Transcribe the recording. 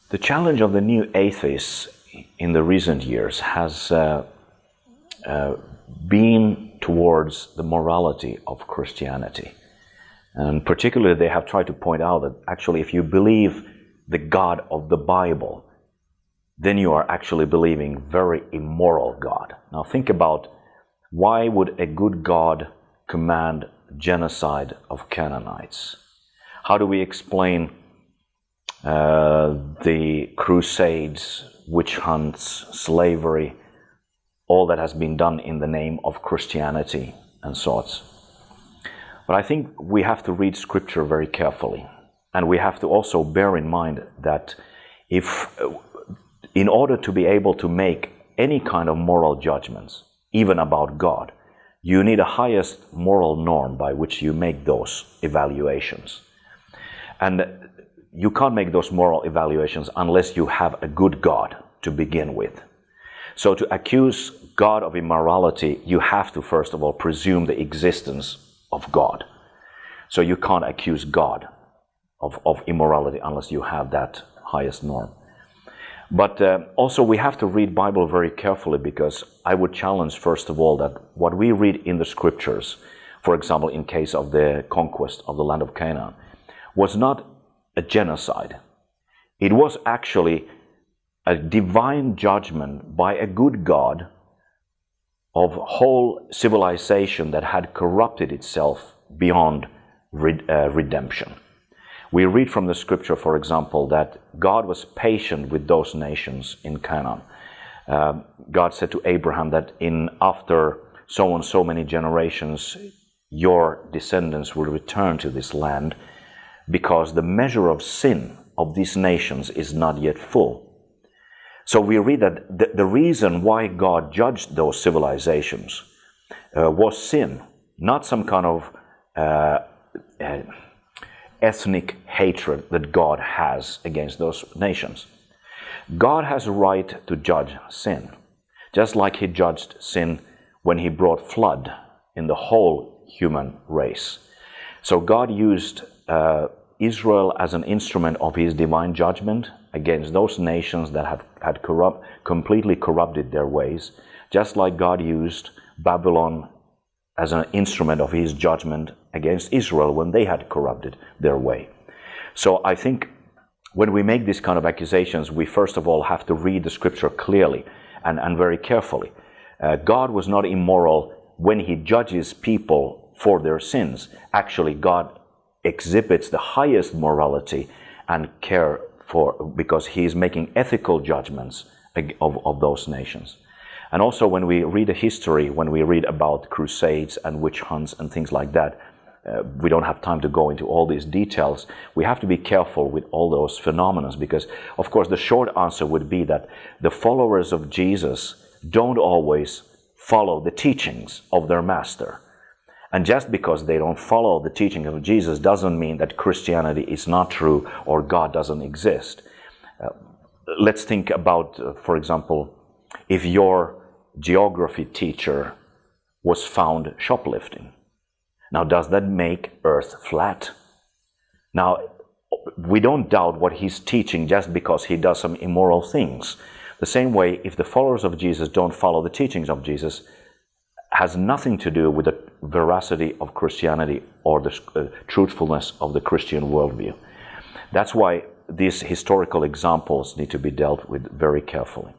The challenge of the new atheists in the recent years has been towards the morality of Christianity. And particularly they have tried to point out that actually if you believe the God of the Bible, then you are actually believing very immoral God. Now think about, why would a good God command genocide of Canaanites? How do we explain the Crusades, witch hunts, slavery, all that has been done in the name of Christianity and sorts? But I think we have to read Scripture very carefully, and we have to also bear in mind that in order to be able to make any kind of moral judgments, even about God, you need a highest moral norm by which you make those evaluations. And you can't make those moral evaluations unless you have a good God to begin with. So to accuse God of immorality, you have to first of all presume the existence of God. So you can't accuse God of immorality unless you have that highest norm. But also we have to read Bible very carefully, because I would challenge first of all that what we read in the Scriptures, for example in case of the conquest of the land of Canaan, was not a genocide. It was actually a divine judgment by a good God of whole civilization that had corrupted itself beyond redemption. We read from the Scripture, for example, that God was patient with those nations in Canaan. God said to Abraham that after so and so many generations, your descendants will return to this land, because the measure of sin of these nations is not yet full. So we read that the reason why God judged those civilizations was sin, not some kind of ethnic hatred that God has against those nations. God has a right to judge sin, just like He judged sin when He brought flood in the whole human race. So God used Israel as an instrument of His divine judgment against those nations that had completely corrupted their ways, just like God used Babylon as an instrument of His judgment against Israel when they had corrupted their way. So I think when we make these kind of accusations, we first of all have to read the Scripture clearly and very carefully. God was not immoral when He judges people for their sins. Actually, God exhibits the highest morality and care because He is making ethical judgments of those nations. And also when we read a history, when we read about crusades and witch hunts and things like that, we don't have time to go into all these details. We have to be careful with all those phenomena, because of course the short answer would be that the followers of Jesus don't always follow the teachings of their master. And just because they don't follow the teaching of Jesus doesn't mean that Christianity is not true or God doesn't exist. Let's think about, for example, if your geography teacher was found shoplifting. Now, does that make Earth flat? Now, we don't doubt what he's teaching just because he does some immoral things. The same way, if the followers of Jesus don't follow the teachings of Jesus, has nothing to do with the veracity of Christianity or the truthfulness of the Christian worldview. That's why these historical examples need to be dealt with very carefully.